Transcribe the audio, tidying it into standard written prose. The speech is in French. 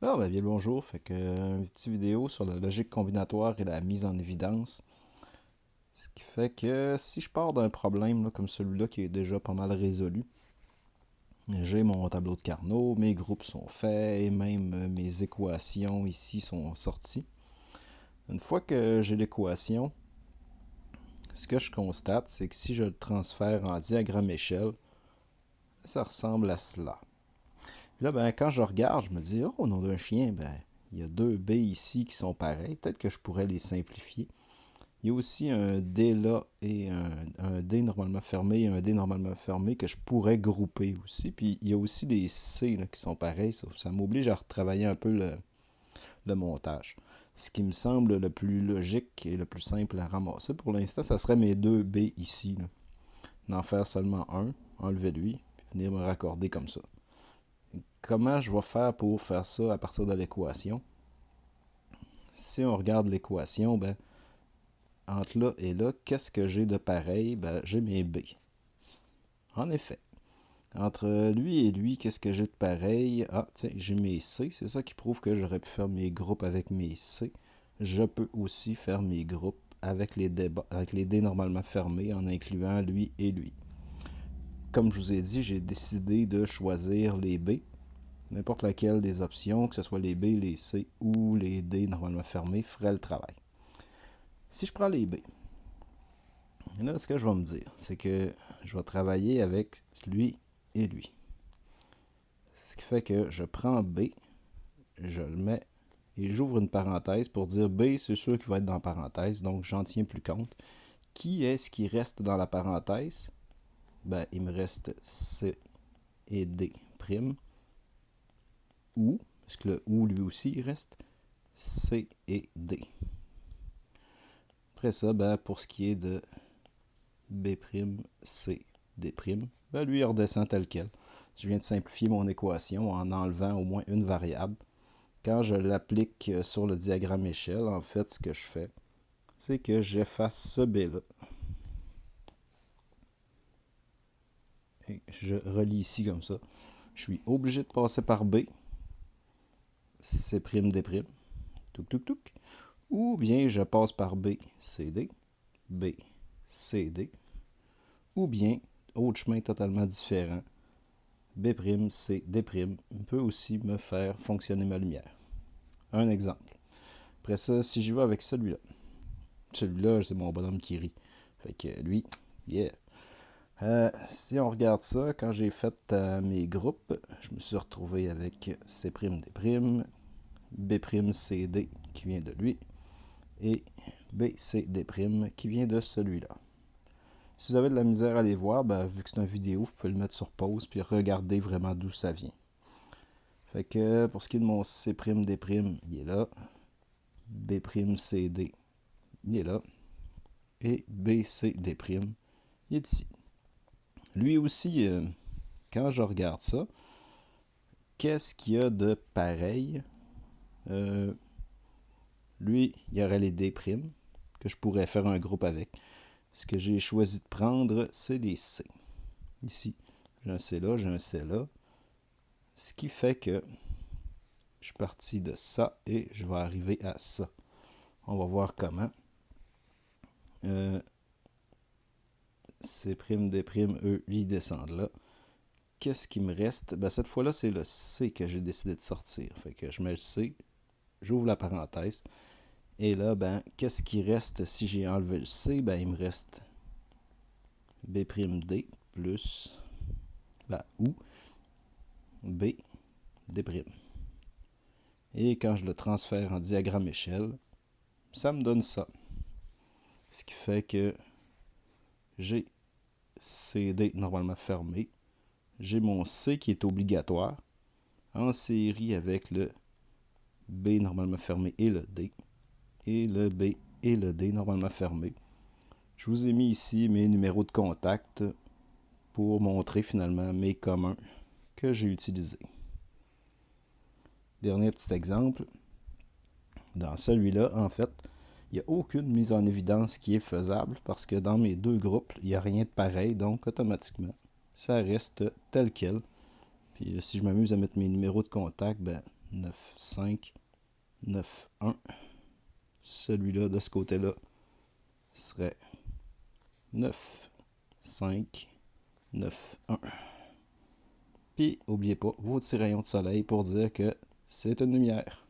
Ah, ben bien le bonjour. Fait que une petite vidéo sur la logique combinatoire et la mise en évidence. Ce qui fait que si je pars d'un problème là, comme celui-là qui est déjà pas mal résolu, j'ai mon tableau de Carnot, mes groupes sont faits et même mes équations ici sont sorties. Une fois que j'ai l'équation, ce que je constate, c'est que si je le transfère en diagramme échelle, ça ressemble à cela. Puis là, ben, quand je regarde, je me dis, oh, au nom d'un chien, ben, il y a deux B ici qui sont pareils. Peut-être que je pourrais les simplifier. Il y a aussi un D là et un D normalement fermé et un D normalement fermé que je pourrais grouper aussi. Puis il y a aussi des C là, qui sont pareils. Ça m'oblige à retravailler un peu le montage. Ce qui me semble le plus logique et le plus simple à ramasser pour l'instant, ça serait mes deux B ici. Là. D'en faire seulement un, enlever lui, puis venir me raccorder comme ça. Comment je vais faire pour faire ça à partir de l'équation? Si on regarde l'équation, ben, entre là et là, qu'est-ce que j'ai de pareil? Ben, j'ai mes B. En effet. Entre lui et lui, qu'est-ce que j'ai de pareil? Ah, tiens, j'ai mes C. C'est ça qui prouve que j'aurais pu faire mes groupes avec mes C. Je peux aussi faire mes groupes avec avec les D normalement fermés en incluant lui et lui. Comme je vous ai dit, j'ai décidé de choisir les B. N'importe laquelle des options, que ce soit les B, les C ou les D normalement fermés, ferait le travail. Si je prends les B, là, ce que je vais me dire, c'est que je vais travailler avec lui et lui. Ce qui fait que je prends B, je le mets et j'ouvre une parenthèse pour dire B, c'est sûr qu'il va être dans la parenthèse, donc j'en tiens plus compte. Qui est-ce qui reste dans la parenthèse? Ben, il me reste C et D prime. Ou, parce que le ou lui aussi il reste, C et D. Après ça, ben, pour ce qui est de B', C, D', ben, lui il redescend tel quel. Je viens de simplifier mon équation en enlevant au moins une variable. Quand je l'applique sur le diagramme échelle, en fait, ce que je fais, c'est que j'efface ce B-là. Et je relis ici comme ça. Je suis obligé de passer par B, C', D', touc, touc, touc. Ou bien je passe par B, C, D, B, C, D. Ou bien, autre chemin totalement différent, B', C, D' peut aussi me faire fonctionner ma lumière. Un exemple. Après ça, si j'y vais avec celui-là. Celui-là, c'est mon bonhomme qui rit. Fait que lui, yeah. Si on regarde ça, quand j'ai fait mes groupes, je me suis retrouvé avec C', D', B', C, D qui vient de lui, et B, C, D' qui vient de celui-là. Si vous avez de la misère à les voir, ben, vu que c'est une vidéo, vous pouvez le mettre sur pause puis regarder vraiment d'où ça vient. Fait que pour ce qui est de mon C', D', il est là. B', C, D, il est là. Et B, C, D', il est ici. Lui aussi, quand je regarde ça, qu'est-ce qu'il y a de pareil? Lui, il y aurait les D' que je pourrais faire un groupe avec. Ce que j'ai choisi de prendre, c'est les C. Ici, j'ai un C là, j'ai un C là. Ce qui fait que je suis parti de ça et je vais arriver à ça. On va voir comment. C', D', eux, ils descendent là. Qu'est-ce qui me reste? Ben, cette fois-là, c'est le C que j'ai décidé de sortir. Fait que je mets le C, j'ouvre la parenthèse. Et là, ben, qu'est-ce qui reste si j'ai enlevé le C? Ben, il me reste B', D plus, ben, ou B, D'. Et quand je le transfère en diagramme échelle, ça me donne ça. Ce qui fait que j'ai CD normalement fermé. J'ai mon C qui est obligatoire en série avec le B normalement fermé et le D. Et le B et le D normalement fermé. Je vous ai mis ici mes numéros de contact pour montrer finalement mes communs que j'ai utilisés. Dernier petit exemple. Dans celui-là, en fait, il n'y a aucune mise en évidence qui est faisable parce que dans mes deux groupes, il n'y a rien de pareil, donc automatiquement, ça reste tel quel. Puis si je m'amuse à mettre mes numéros de contact, ben 9, 5, 9, 1. Celui-là, de ce côté-là, serait 9, 5, 9, 1. Puis, n'oubliez pas vos petits rayons de soleil pour dire que c'est une lumière.